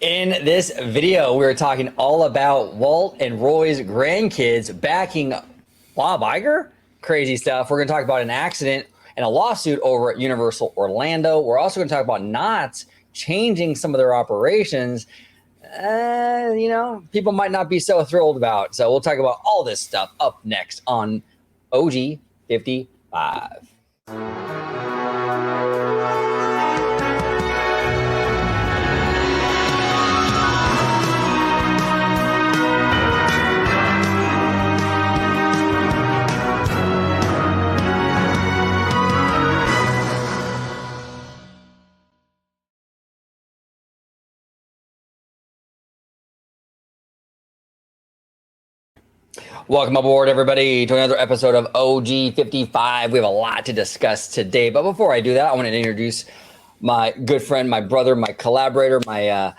In this video, we're talking all about Walt and Roy's grandkids backing Bob Iger. Crazy stuff. We're going to talk about an accident and a lawsuit over at Universal Orlando. We're also going to talk about not changing some of their operations. People might not be so thrilled about. So we'll talk about all this stuff up next on OG55. Welcome aboard, everybody, to another episode of OG55. We have a lot to discuss today. But before I do that, I want to introduce my good friend, my brother, my collaborator, my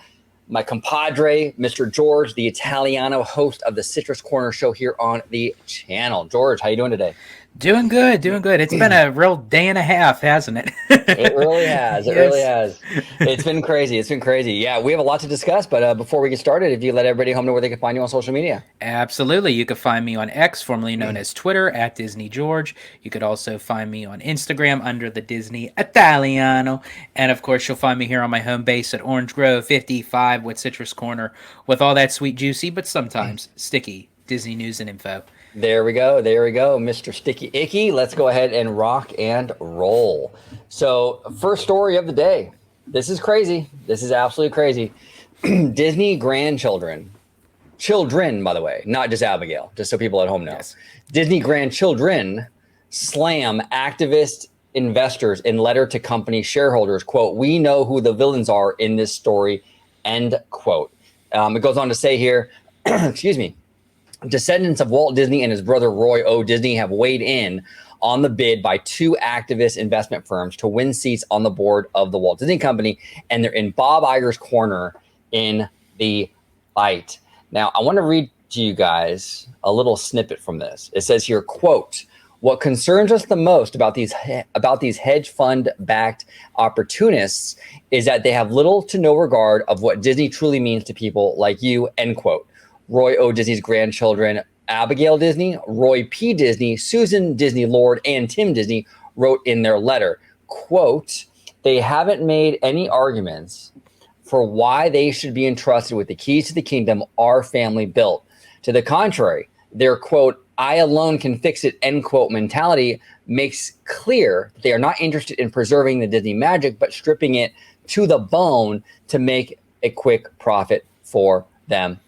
compadre, Mr. George, the Italiano, host of the Citrus Corner show here on the channel. George, how you doing today? Doing good. It's been a real day and a half, hasn't it? It really has. It really has. It's been crazy. Yeah, we have a lot to discuss, but before we get started, if you let everybody home know where they can find you on social media. Absolutely. You can find me on X, formerly known as Twitter, at Disney George. You could also find me on Instagram under the Disney Italiano. And of course, you'll find me here on my home base at Orange Grove 55 with Citrus Corner with all that sweet, juicy, but sometimes sticky Disney news and info. There we go, Mr. Sticky Icky. Let's go ahead and rock and roll. So, first story of the day. This is crazy. This is absolutely crazy. Disney grandchildren. Children, by the way, not just Abigail, just so people at home know. Yes. Disney grandchildren slam activist investors in letter to company shareholders. Quote, "We know who the villains are in this story," end quote. It goes on to say here, excuse me, descendants of Walt Disney and his brother Roy O. Disney have weighed in on the bid by two activist investment firms to win seats on the board of the Walt Disney Company, and they're in Bob Iger's corner in the fight. Now, I want to read to you guys a little snippet from this. It says here, quote, "What concerns us the most about these hedge fund-backed opportunists is that they have little to no regard of what Disney truly means to people like you," end quote. Roy O. Disney's grandchildren, Abigail Disney, Roy P. Disney, Susan Disney Lord, and Tim Disney wrote in their letter, quote, "They haven't made any arguments for why they should be entrusted with the keys to the kingdom our family built. To the contrary, their, quote, 'I alone can fix it,' end quote mentality makes clear that they are not interested in preserving the Disney magic, but stripping it to the bone to make a quick profit for themselves."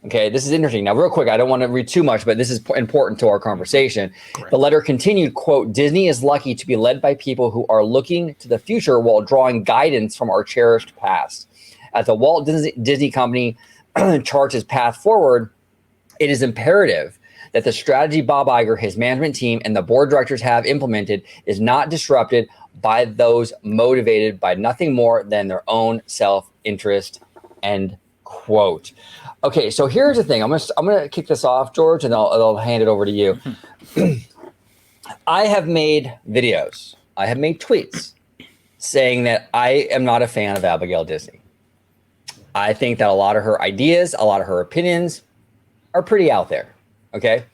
Okay, this is interesting. Now, real quick, I don't want to read too much, but this is important to our conversation. Correct. The letter continued, quote, "Disney is lucky to be led by people who are looking to the future while drawing guidance from our cherished past. As the Walt Disney Company charts its path forward, it is imperative that the strategy Bob Iger, his management team, and the board of directors have implemented is not disrupted by those motivated by nothing more than their own self-interest," end quote. Okay, so here's the thing. I'm gonna kick this off, George, and I'll hand it over to you. I have made videos. I have made tweets saying that I am not a fan of Abigail Disney. I think that a lot of her ideas, a lot of her opinions are pretty out there. Okay,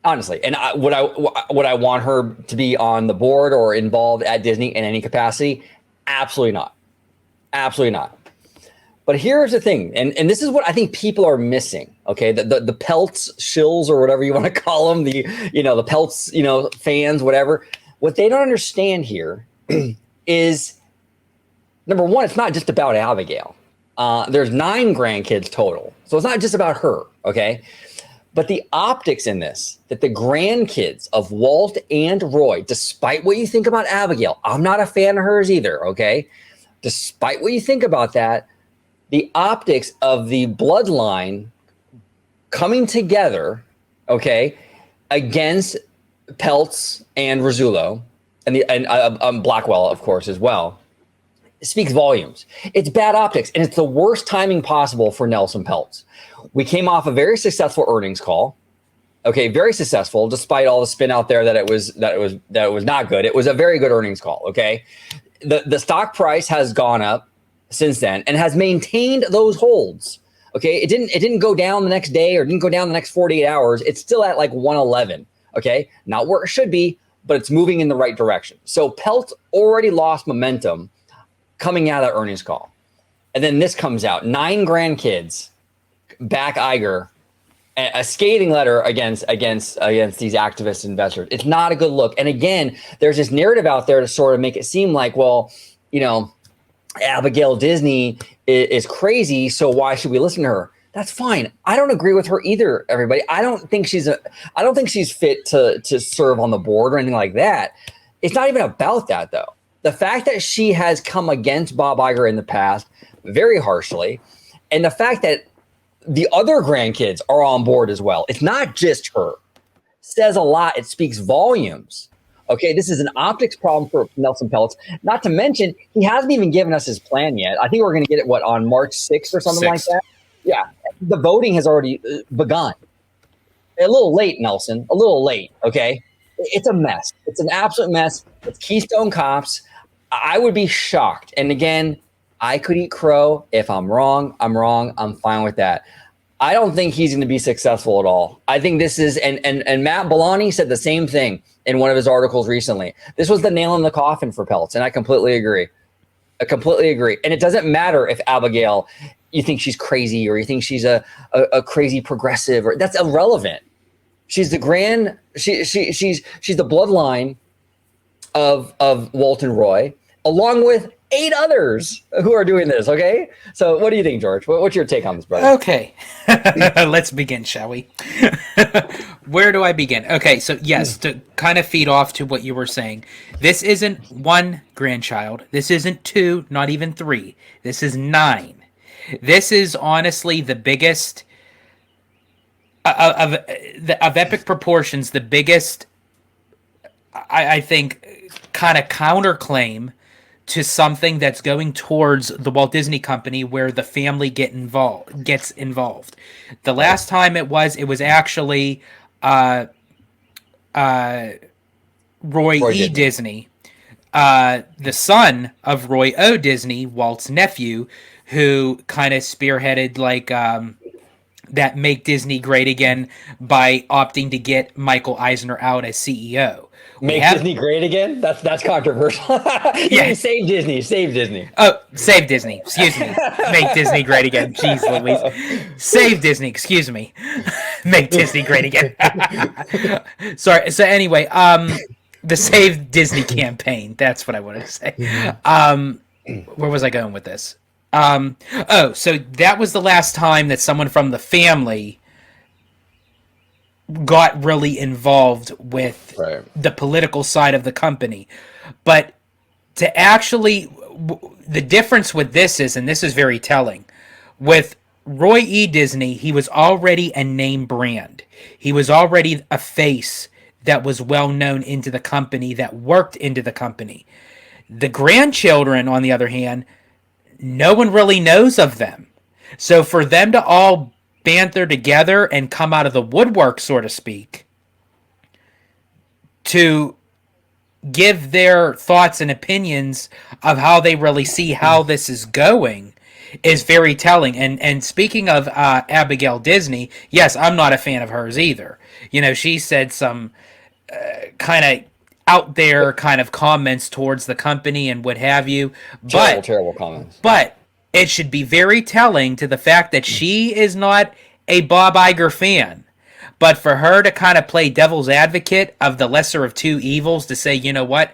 honestly, and would I want her to be on the board or involved at Disney in any capacity? Absolutely not. Absolutely not. But here's the thing, and this is what I think people are missing. Okay, the pelts shills or whatever you want to call them, the pelts fans, whatever. What they don't understand here is, number one, it's not just about Abigail. There's 9 grandkids total, so it's not just about her. Okay, but the optics in this, that the grandkids of Walt and Roy, despite what you think about Abigail, I'm not a fan of hers either. Okay, despite what you think about that. The optics of the bloodline coming together, okay, against Peltz and Rizzullo and Blackwell, of course, as well, speaks volumes. It's bad optics, and it's the worst timing possible for Nelson Peltz. We came off a very successful earnings call. Okay, very successful, despite all the spin out there that it was not good. It was a very good earnings call. Okay, the stock price has gone up since then and has maintained those holds. Okay, it didn't go down the next day or didn't go down the next 48 hours. It's still at like 111. Okay, not where it should be, but it's moving in the right direction. So Pelt already lost momentum coming out of that earnings call. And then this comes out, 9 grandkids back Iger, a scathing letter against these activist investors. It's not a good look. And again, there's this narrative out there to sort of make it seem like, well, you know, Abigail Disney is crazy, so why should we listen to her? That's fine. I don't agree with her either, everybody. I don't think she's fit to serve on the board or anything like that. It's not even about that, though. The fact that she has come against Bob Iger in the past very harshly, and the fact that the other grandkids are on board as well. It's not just her. Says a lot. It speaks volumes. Okay, this is an optics problem for Nelson Peltz. Not to mention, he hasn't even given us his plan yet. I think we're going to get it, on March 6th or something like that? Yeah, the voting has already begun. A little late, Nelson. A little late, okay? It's a mess. It's an absolute mess. It's Keystone Cops. I would be shocked. And again, I could eat crow. If I'm wrong, I'm wrong. I'm fine with that. I don't think he's going to be successful at all. I think this is, and Matt Bellani said the same thing in one of his articles recently. This was the nail in the coffin for Peltz, and I completely agree. And it doesn't matter if Abigail, you think she's crazy or you think she's a crazy progressive, or that's irrelevant. She's the she's the bloodline of Walt and Roy, along with 8 others who are doing this. Okay, so what do you think, George? What's your take on this, brother? Okay, let's begin, shall we? Where do I begin? Okay, so yes, to kind of feed off to what you were saying, this isn't 1 grandchild. This isn't 2, not even 3. This is 9. This is honestly the biggest of epic proportions. The biggest, I think, kind of counterclaim to something that's going towards the Walt Disney Company, where the family gets involved. The last time it was actually Roy E. Disney, the son of Roy O. Disney, Walt's nephew, who kind of spearheaded that Make Disney Great Again by opting to get Michael Eisner out as CEO. Disney great again? That's controversial. Yeah, save Disney. Oh, save Disney. Excuse me. Make Disney great again. Jeez Louise. Save Disney. Excuse me. Make Disney great again. Sorry. So anyway, the Save Disney campaign. That's what I wanted to say. Where was I going with this? So that was the last time that someone from the family got really involved with the political side of the company. But to actually, the difference with this is, and this is very telling, with Roy E. Disney, he was already a name brand. He was already a face that was well known into the company, that worked into the company. The grandchildren, on the other hand, no one really knows of them. So for them to all banter together and come out of the woodwork, so to speak, to give their thoughts and opinions of how they really see how this is going is very telling. And speaking of Abigail Disney, yes, I'm not a fan of hers either. You know, she said some kind of out there kind of comments towards the company and what have you. Terrible comments. But it should be very telling to the fact that she is not a Bob Iger fan. But for her to kind of play devil's advocate of the lesser of two evils, to say, you know what,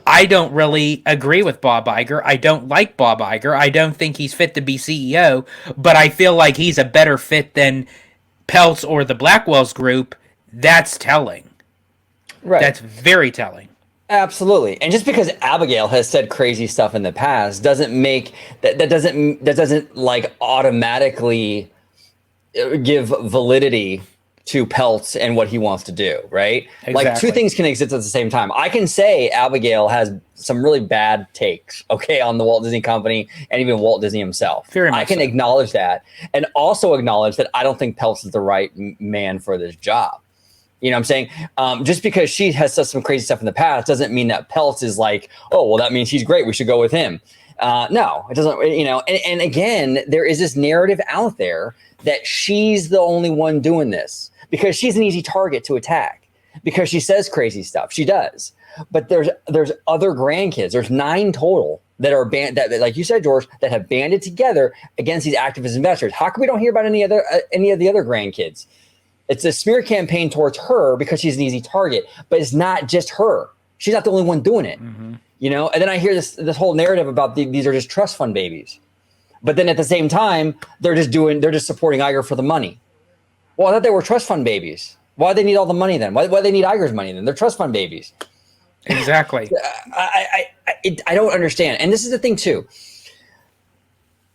I don't really agree with Bob Iger. I don't like Bob Iger. I don't think he's fit to be CEO, but I feel like he's a better fit than Peltz or the Blackwell's group. That's telling. Right. That's very telling. Absolutely. And just because Abigail has said crazy stuff in the past doesn't make that doesn't like automatically give validity to Peltz and what he wants to do, right? Exactly. Like two things can exist at the same time. I can say Abigail has some really bad takes, okay, on the Walt Disney Company and even Walt Disney himself. I can acknowledge that, and also acknowledge that I don't think Peltz is the right man for this job. You know what I'm saying? Just because she has said some crazy stuff in the past doesn't mean that Peltz is like, oh, well, that means he's great, we should go with him. No, it doesn't. And again, there is this narrative out there that she's the only one doing this because she's an easy target to attack because she says crazy stuff. She does, but there's other grandkids. There's 9 total that are that, like you said, George, that have banded together against these activist investors. How come we don't hear about any of the other grandkids? It's a smear campaign towards her because she's an easy target, but it's not just her. She's not the only one doing it. Mm-hmm. And then I hear this whole narrative about these are just trust fund babies. But then at the same time, they're just supporting Iger for the money. Well, I thought they were trust fund babies. Why do they need all the money then? Why do they need Iger's money then? They're trust fund babies. Exactly. I don't understand. And this is the thing too.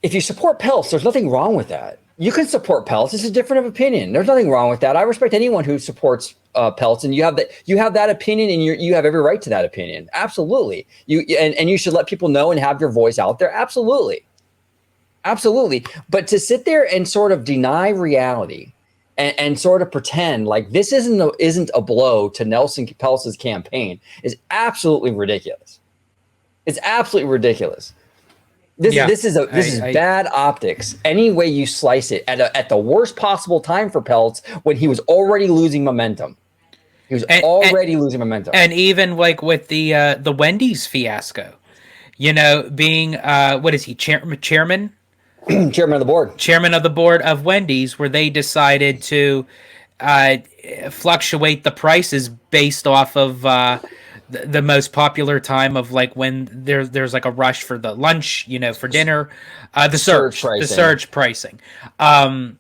If you support Peltz, there's nothing wrong with that. You can support Peltz. It's a different of opinion. There's nothing wrong with that. I respect anyone who supports Peltz, and you have that opinion, and you have every right to that opinion. Absolutely. And you should let people know and have your voice out there. Absolutely. Absolutely. But to sit there and sort of deny reality and sort of pretend like this isn't a blow to Nelson Peltz's campaign is absolutely ridiculous. It's absolutely ridiculous. This is bad optics. Any way you slice it, at the worst possible time for Peltz when he was already losing momentum. He was already losing momentum. And even like with the Wendy's fiasco, being what is he, chairman? Chairman of the board. Chairman of the board of Wendy's, where they decided to fluctuate the prices based off of the most popular time of like when there's like a rush for the lunch, for dinner, the surge pricing. And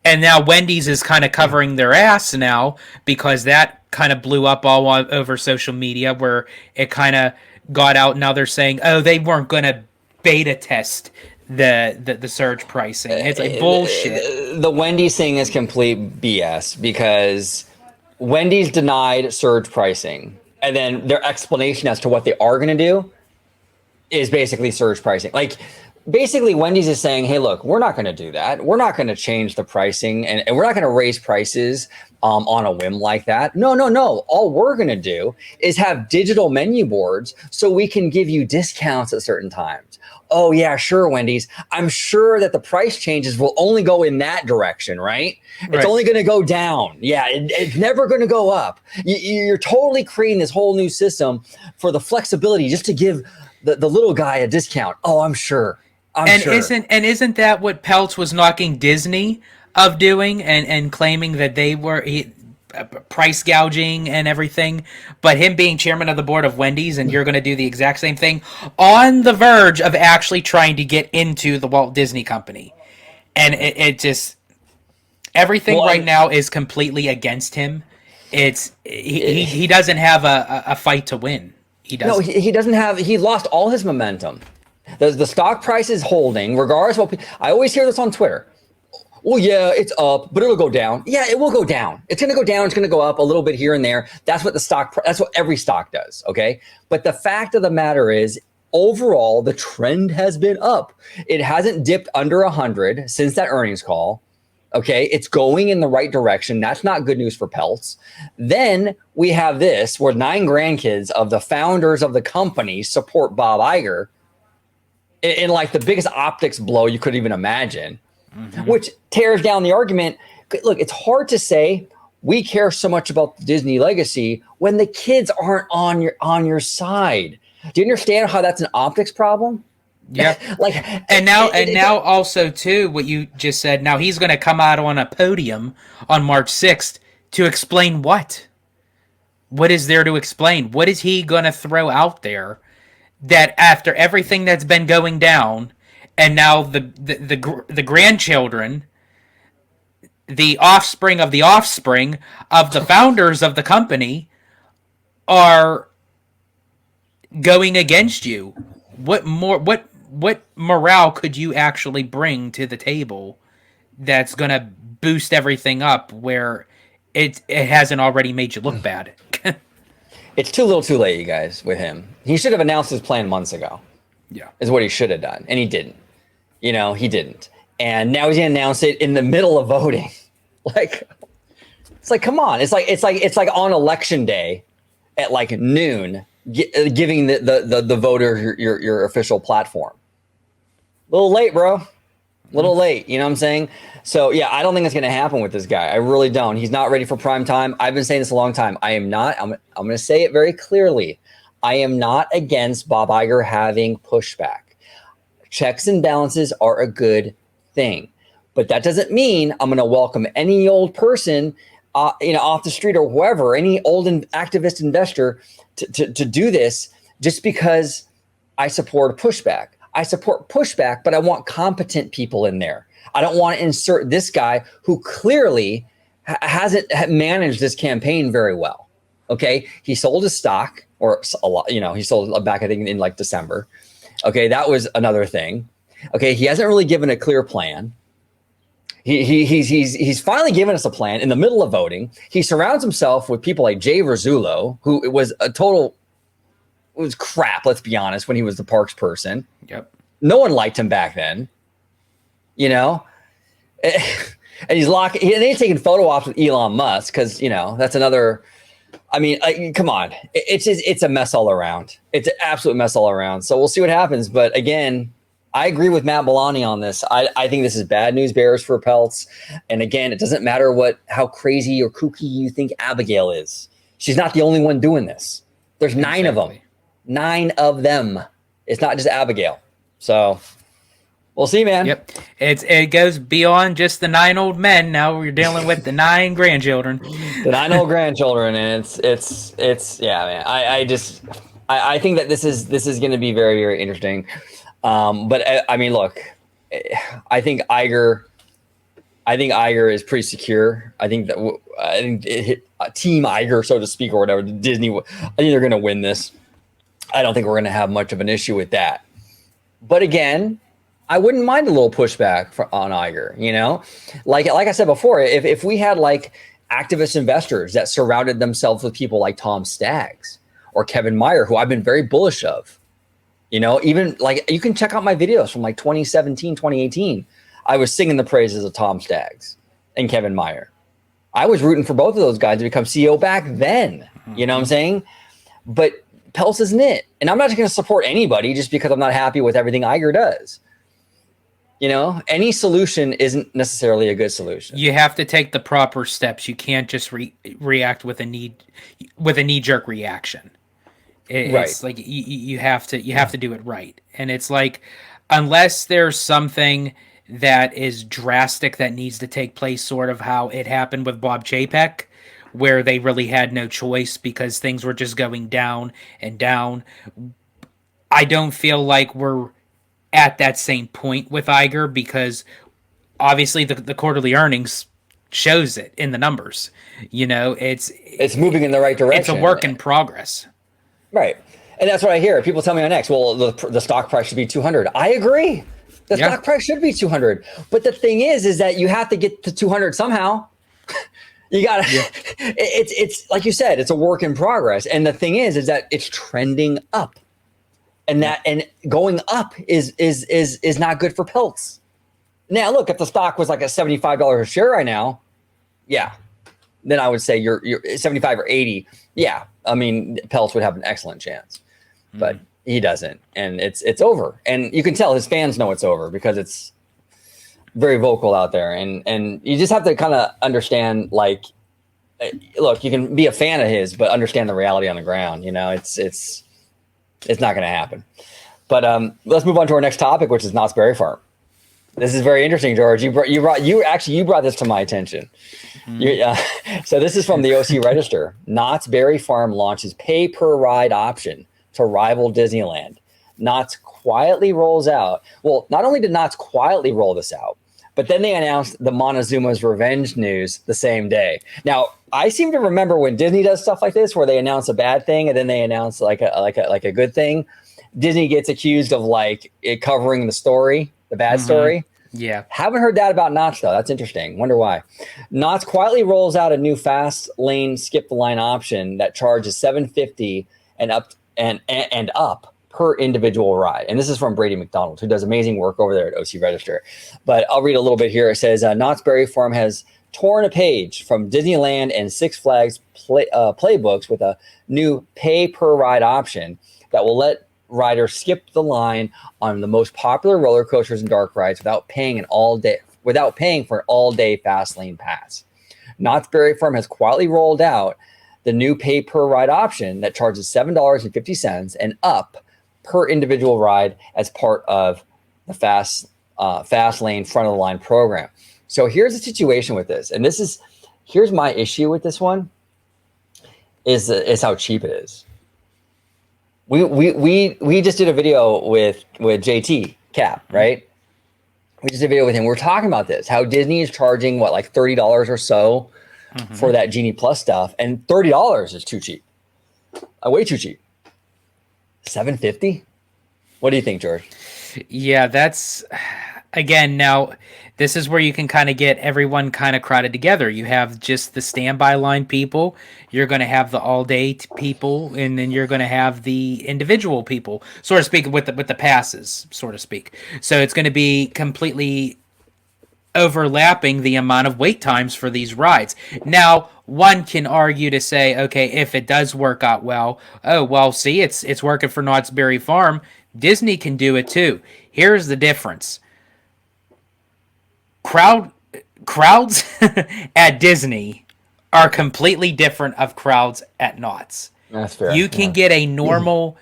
now Wendy's is kind of covering their ass now because that kind of blew up all over social media where it kind of got out. Now they're saying, oh, they weren't going to beta test the surge pricing. It's like bullshit. The Wendy's thing is complete BS because Wendy's denied surge pricing. And then their explanation as to what they are going to do is basically surge pricing. Like, basically, Wendy's is saying, hey, look, we're not going to do that. We're not going to change the pricing, and we're not going to raise prices on a whim like that. No. All we're going to do is have digital menu boards so we can give you discounts at certain times. Oh, yeah, sure, Wendy's. I'm sure that the price changes will only go in that direction, right? It's only going to go down. Yeah, it's never going to go up. You're totally creating this whole new system for the flexibility just to give the little guy a discount. Oh, I'm sure. Isn't that what Peltz was knocking Disney of doing and claiming that they were price gouging and everything, but him being chairman of the board of Wendy's and you're going to do the exact same thing on the verge of actually trying to get into the Walt Disney Company. And it just, everything now is completely against him. He doesn't have a fight to win. He doesn't. No, he doesn't have, he lost all his momentum. The stock price is holding, regardless of what I always hear this on Twitter. Well, yeah, it's up, but it'll go down. Yeah, it will go down. It's going to go down. It's going to go up a little bit here and there. That's what that's what every stock does. Okay. But the fact of the matter is, overall, the trend has been up. It hasn't dipped under 100 since that earnings call. Okay. It's going in the right direction. That's not good news for Peltz. Then we have this where 9 grandkids of the founders of the company support Bob Iger in like the biggest optics blow you could even imagine. Mm-hmm. Which tears down the argument. Look, it's hard to say we care so much about the Disney legacy when the kids aren't on your side. Do you understand how that's an optics problem? Yeah. now also too, what you just said. Now he's going to come out on a podium on March 6th to explain what. What is there to explain? What is he going to throw out there that after everything that's been going down? And now the grandchildren, the offspring of the founders of the company are going against you. What morale could you actually bring to the table that's going to boost everything up where it hasn't already made you look bad? It's too little too late, you guys, with him. He should have announced his plan months ago. Yeah. Is what he should have done. And he didn't. He didn't. And now he's going to announce it in the middle of voting. It's like, come on. It's like on election day at like noon giving the voter your official platform. A little late, bro. A little late. You know what I'm saying? So yeah, I don't think it's going to happen with this guy. I really don't. He's not ready for prime time. I've been saying this a long time. I am not. I'm going to say it very clearly. I am not against Bob Iger having pushback. Checks and balances are a good thing, but that doesn't mean I'm going to welcome any old person, off the street or whoever, any old activist investor to do this just because I support a pushback. I support pushback, but I want competent people in there. I don't want to insert this guy who clearly hasn't managed this campaign very well. Okay, he sold his stock, or a lot. He sold back, I think, in like December. Okay, that was another thing. Okay, he hasn't really given a clear plan. He's finally given us a plan in the middle of voting. He surrounds himself with people like Jay Rizzullo, who was crap, let's be honest, when he was the parks person. Yep. No one liked him back then. And he's taking photo ops with Elon Musk because, that's another. I mean, come on. It's a mess all around. It's an absolute mess all around. So we'll see what happens. But again, I agree with Matt Bellani on this. I think this is bad news bears for Peltz. And again, it doesn't matter how crazy or kooky you think Abigail is. She's not the only one doing this. There's 9 of them. 9 of them. It's not just Abigail. So we'll see, man. Yep. It goes beyond just the 9 old men. Now we're dealing with the 9 grandchildren. The 9 old grandchildren, and it's yeah, man. I think that this is going to be very, very interesting. But I mean, look, I think Iger is pretty secure. I think Team Iger, so to speak, or whatever, Disney. I think they're going to win this. I don't think we're going to have much of an issue with that. But again, I wouldn't mind a little pushback on Iger. Like I said before, if we had like activist investors that surrounded themselves with people like Tom Staggs or Kevin Meyer, who I've been very bullish of. Even like you can check out my videos from like 2017, 2018. I was singing the praises of Tom Staggs and Kevin Meyer. I was rooting for both of those guys to become CEO back then. You know what I'm saying? But Peltz isn't it. And I'm not just going to support anybody just because I'm not happy with everything Iger does. Any solution isn't necessarily a good solution. You have to take the proper steps. You can't just react with a knee-jerk reaction. It's like you have to do it right. And it's like, unless there's something that is drastic that needs to take place, sort of how it happened with Bob Chapek, where they really had no choice because things were just going down and down. I don't feel like we're at that same point with Iger, because obviously the quarterly earnings shows it in the numbers. It's moving in the right direction. It's a work in progress. Right. And that's what I hear. People tell me on X, well, the stock price should be 200. I agree. The stock price should be 200. But the thing is that you have to get to 200 somehow. You got to, it's like you said, it's a work in progress. And the thing is that it's trending up, and going up is not good for Peltz. Now, look, if the stock was like at $75 a share right now, yeah, then I would say you're 75 or 80. Yeah. I mean, Peltz would have an excellent chance, but he doesn't. And it's over. And you can tell his fans know it's over because it's very vocal out there. And you just have to kind of understand, like, look, you can be a fan of his, but understand the reality on the ground. It's not going to happen. But let's move on to our next topic, which is Knott's Berry Farm. This is very interesting, George. You brought this to my attention. So this is from the OC Register. Knott's Berry Farm launches pay-per-ride option to rival Disneyland. Knott's quietly rolls out. Well, not only did Knott's quietly roll this out, but then they announced the Montezuma's Revenge news the same day. Now, I seem to remember when Disney does stuff like this, where they announce a bad thing and then they announce like a good thing. Disney gets accused of like it covering the story, the bad story. Yeah. Haven't heard that about Knott's though. That's interesting. Wonder why. Knott's quietly rolls out a new fast lane skip the line option that charges $7.50 and up per individual ride. And this is from Brady McDonald, who does amazing work over there at OC Register. But I'll read a little bit here. It says, Knott's Berry Farm has torn a page from Disneyland and Six Flags playbooks with a new pay per ride option that will let riders skip the line on the most popular roller coasters and dark rides without paying for an all-day fast lane pass. Knott's Berry Farm has quietly rolled out the new pay per ride option that charges $7.50 and up per individual ride as part of the fast lane front of the line program. So here's the situation with this, and here's my issue with this one is how cheap it is. We just did a video with JT Cap, right? We just did a video with him. We're talking about this, how Disney is charging what, like $30 or so for that Genie Plus stuff, and $30 is too cheap, way too cheap. $7.50. What do you think, George? Yeah, that's again, now this is where you can kind of get everyone kind of crowded together. You have just the standby line people, you're going to have the all day people, and then you're going to have the individual people, so to speak, with the passes, so to speak. So it's going to be completely overlapping the amount of wait times for these rides. Now, one can argue to say, okay, if it does work out well, oh well, see, it's working for Knott's Berry Farm. Disney can do it too. Here's the difference. Crowds at Disney are completely different of crowds at Knott's. That's fair. You can get a normal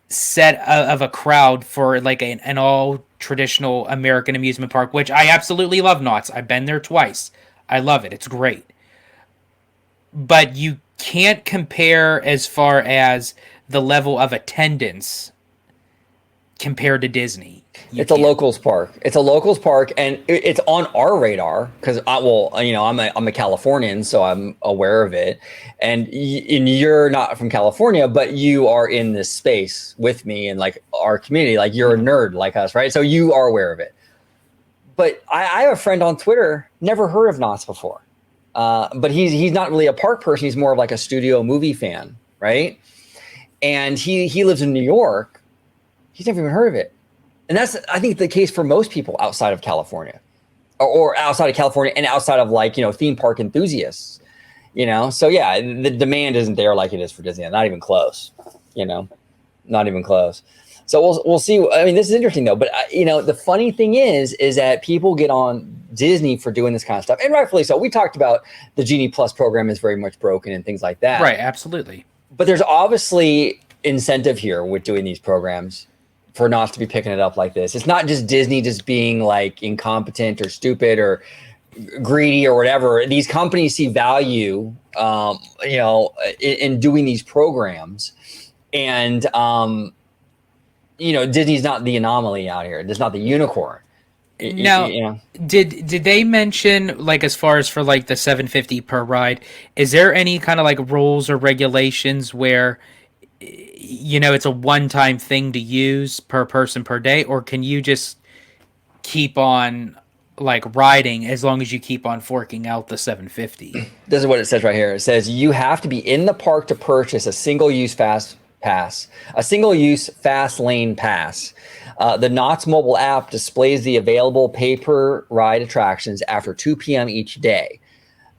set of a crowd for like an all traditional American amusement park, which I absolutely love. Knott's. I've been there twice. I love it. It's great. But you can't compare as far as the level of attendance compared to Disney. It's a locals park. It's a locals park, and it's on our radar because I'm a Californian, so I'm aware of it. And you're not from California, but you are in this space with me and like our community. Like you're a nerd like us, right? So you are aware of it. But I have a friend on Twitter, never heard of Knott's before. But he's not really a park person. He's more of like a studio movie fan, right? And he lives in New York. He's never even heard of it. And that's, I think, the case for most people outside of California or outside of California and outside of like, theme park enthusiasts, So yeah, the demand isn't there like it is for Disney. Not even close, not even close. So we'll see. I mean, this is interesting though, but the funny thing is that people get on Disney for doing this kind of stuff, and rightfully so. We talked about the Genie Plus program is very much broken and things like that. Right. Absolutely. But there's obviously incentive here with doing these programs for Knott's to be picking it up like this. It's not just Disney just being like incompetent or stupid or greedy or whatever. These companies see value, in doing these programs, and Disney's not the anomaly out here. It's not the unicorn. Now, did they mention, like, as far as for like the $7.50 per ride, is there any kind of like rules or regulations where it's a one-time thing to use per person per day, or can you just keep on like riding as long as you keep on forking out the $7.50? This is what it says right here. It says you have to be in the park to purchase a single-use fast lane pass. The Knott's mobile app displays the available pay-per-ride attractions after 2 p.m. each day.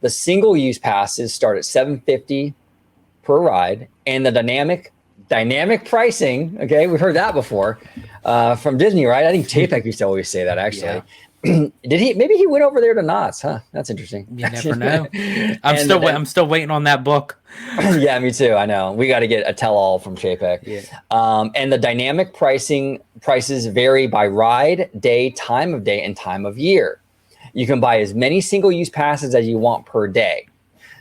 The single-use passes start at $7.50 per ride, and the dynamic pricing. Okay, we've heard that before from Disney, right? I think Chapek used to always say that. Actually, yeah. Maybe he went over there to Knott's, huh? That's interesting. You never know. I'm still waiting on that book. Yeah, me too. I know. We got to get a tell-all from Chapek. Yeah. And the dynamic prices vary by ride, day, time of day, and time of year. You can buy as many single-use passes as you want per day.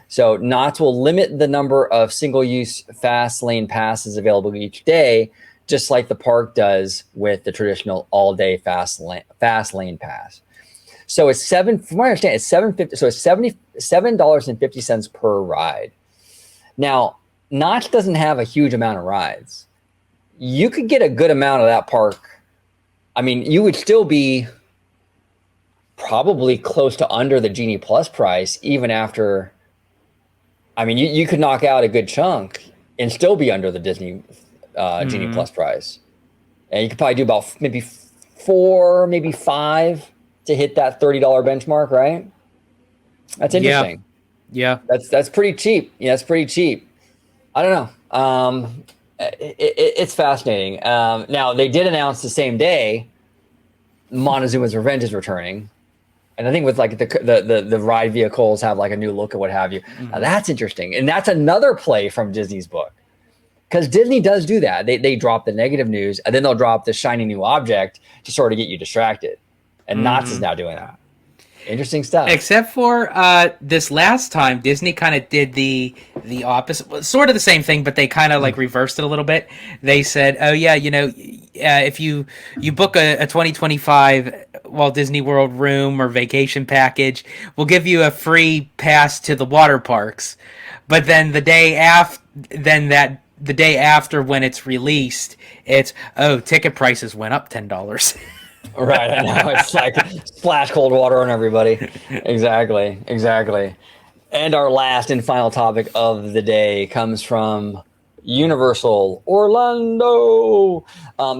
So Knott's will limit the number of single-use fast lane passes available each day, just like the park does with the traditional all-day fast lane pass. So it's from what I understand, it's $7.50. So it's $77.50 per ride. Now, Knott's doesn't have a huge amount of rides. You could get a good amount of that park. I mean, you would still be probably close to under the Genie Plus price, even after. I mean, you could knock out a good chunk and still be under the Disney Genie Plus price. And you could probably do about maybe 4, maybe 5 to hit that $30 benchmark, right? That's Yeah. interesting. Yeah. That's pretty cheap. Yeah, that's pretty cheap. I don't know. It's fascinating. Now they did announce the same day Montezuma's Revenge is returning, and I think with like the ride vehicles have like a new look or what have you. Now that's interesting, and that's another play from Disney's book, because Disney does do that. They drop the negative news and then they'll drop the shiny new object to sort of get you distracted, and Knott's is now doing that. Interesting stuff. Except for this last time, Disney kind of did the opposite, well, sort of the same thing, but they kind of like reversed it a little bit. They said, "Oh yeah, if you book a 2025 Walt Disney World room or vacation package, we'll give you a free pass to the water parks." But then the day after when it's released, it's ticket prices went up $10. Right, I know. It's like splash cold water on everybody. Exactly. And our last and final topic of the day comes from Universal Orlando.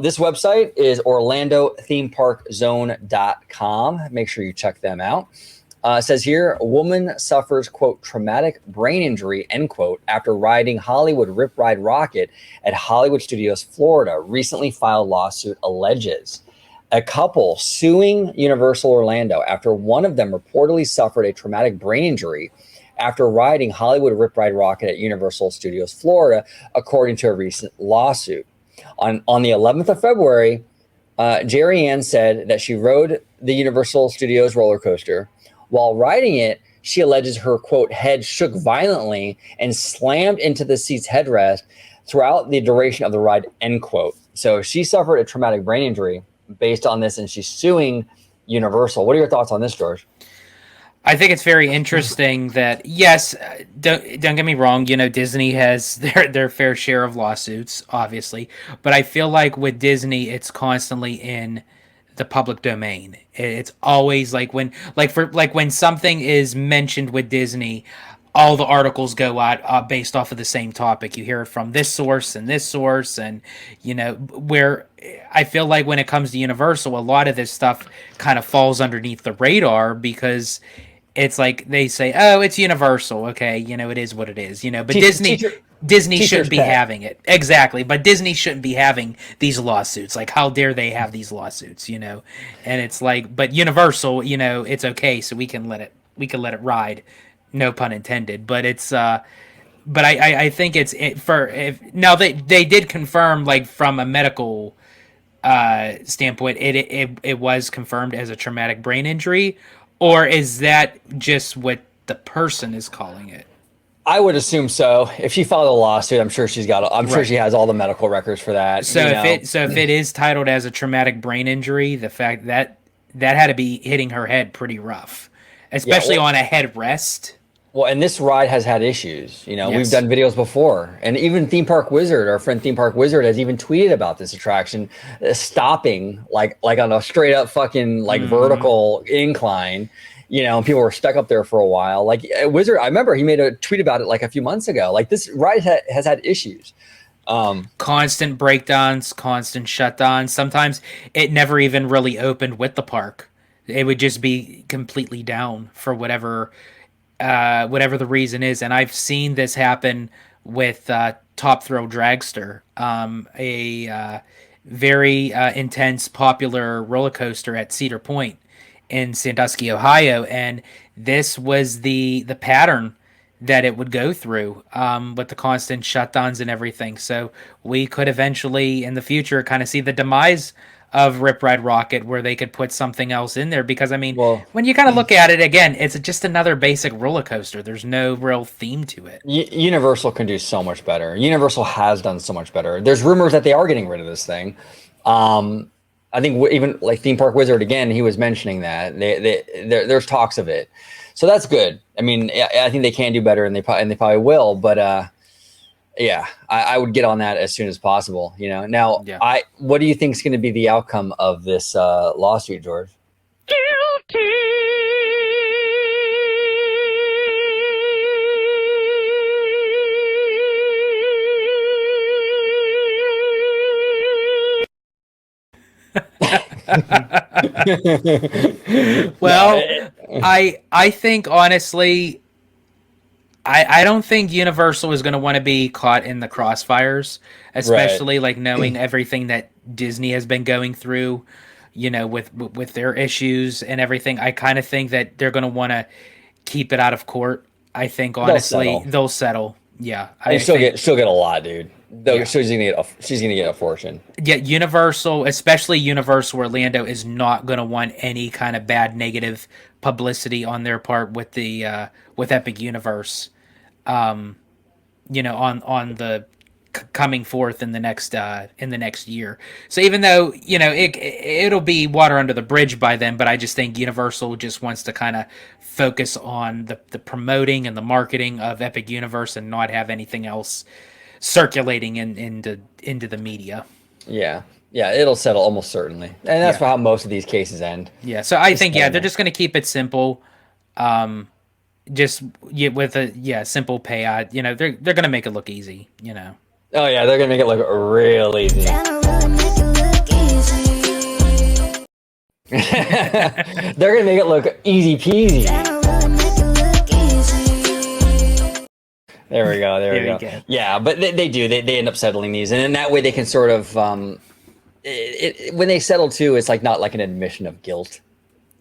This website is orlandothemeparkzone.com. Make sure you check them out. It says here, a woman suffers, quote, traumatic brain injury, end quote, after riding Hollywood Rip Ride Rocket at Hollywood Studios, Florida. Recently filed lawsuit alleges. A couple suing Universal Orlando after one of them reportedly suffered a traumatic brain injury after riding Hollywood Rip Ride Rocket at Universal Studios, Florida, according to a recent lawsuit. On the 11th of February, Jerry Ann said that she rode the Universal Studios roller coaster. While riding it, she alleges her, quote, head shook violently and slammed into the seat's headrest throughout the duration of the ride, end quote. So she suffered a traumatic brain injury based on this, and she's suing Universal. What are your thoughts on this, George? I think it's very interesting that, yes, don't get me wrong, Disney has their fair share of lawsuits, obviously, but I feel like with Disney, it's constantly in the public domain. It's always like when something is mentioned with Disney, all the articles go out based off of the same topic. You hear it from this source and this source, and where I feel like when it comes to Universal, a lot of this stuff kind of falls underneath the radar because it's like they say, "Oh, it's Universal, okay, it is what it is," but Disney shouldn't be having it. Exactly, but Disney shouldn't be having these lawsuits. Like, how dare they have these lawsuits, And it's like, but Universal, it's okay, so we can let it ride. No pun intended, but it's but I think now they did confirm, like, from a medical standpoint, it was confirmed as a traumatic brain injury, or is that just what the person is calling it? I would assume so. If she filed a lawsuit, I'm sure she's got. I'm sure she has all the medical records for that. So if it is titled as a traumatic brain injury, the fact that had to be hitting her head pretty rough, especially on a headrest. Well, and this ride has had issues. Yes. We've done videos before, and even Theme Park Wizard, our friend Theme Park Wizard, has even tweeted about this attraction stopping like on a straight up fucking vertical incline. And people were stuck up there for a while. Like Wizard, I remember he made a tweet about it like a few months ago. Like, this ride has had issues. Constant breakdowns, constant shutdowns. Sometimes it never even really opened with the park. It would just be completely down for whatever the reason is. And I've seen this happen with Top Thrill Dragster, a very intense, popular roller coaster at Cedar Point in Sandusky, Ohio. And this was the pattern that it would go through with the constant shutdowns and everything. So we could eventually, in the future, kind of see the demise of Rip Ride Rocket, where they could put something else in there. Because, I mean, when you kind of look at it, again, it's just another basic roller coaster. There's no real theme to it. Universal can do so much better. Universal has done so much better. There's rumors that they are getting rid of this thing. I think even like Theme Park Wizard, again, he was mentioning that there's talks of it. So that's good. I mean, I think they can do better, and they probably will. But yeah, I would get on that as soon as possible. Now, what do you think is going to be the outcome of this lawsuit, George? Guilty. Well, I think honestly, I don't think Universal is going to want to be caught in the crossfires, especially like knowing everything that Disney has been going through, with their issues and everything. I kind of think that they're going to want to keep it out of court. I think honestly they'll settle. Yeah, she'll get a lot, dude. Though she's gonna get a fortune. Yeah, Universal, especially Universal Orlando, is not going to want any kind of bad negative publicity on their part with the with Epic Universe. On the coming forth in the next year. So even though it'll be water under the bridge by then, but I just think Universal just wants to kind of focus on the promoting and the marketing of Epic Universe and not have anything else circulating into the media. Yeah, it'll settle almost certainly, and that's how most of these cases end. Yeah, so I think they're just going to keep it simple. Just with a simple payout. They're going to make it look easy. Oh yeah, they're gonna make it look real easy. They're gonna make it look easy peasy. There we go. There we go. Yeah, but they do. They end up settling these, and in that way they can sort of when they settle too, it's like not like an admission of guilt.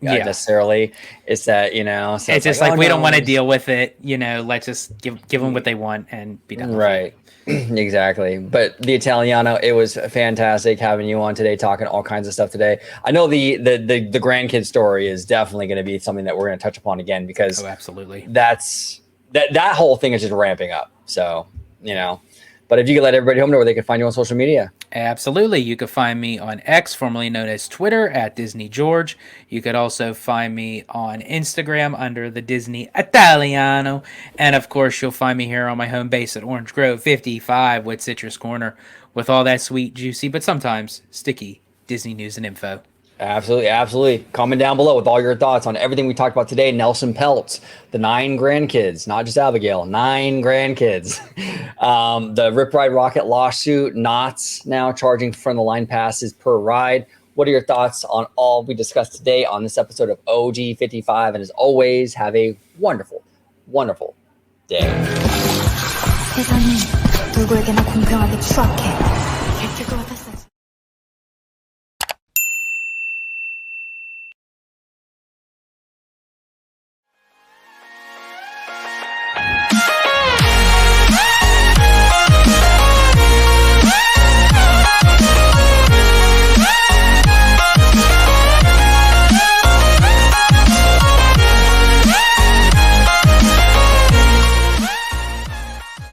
Necessarily. It's that it's just like we don't want to deal with it. Let's just give them what they want and be done. Right. Exactly. But the Italiano, it was fantastic having you on today, talking all kinds of stuff today. I know the grandkid story is definitely going to be something that we're going to touch upon again because absolutely, that whole thing is just ramping up. So but if you could let everybody know where they can find you on social media. Absolutely. You could find me on X, formerly known as Twitter, at Disney George. You could also find me on Instagram under the Disney Italiano. And of course, you'll find me here on my home base at Orange Grove 55 with Citrus Corner with all that sweet, juicy, but sometimes sticky Disney news and info. Absolutely. Comment down below with all your thoughts on everything we talked about today. Nelson Peltz, the 9 grandkids, not just Abigail, 9 grandkids. The Rip Ride Rocket lawsuit, Knott's now charging front of the line passes per ride. What are your thoughts on all we discussed today on this episode of OG55? And as always, have a wonderful, wonderful day. 세상이 누구에게나 공평하게 추악해.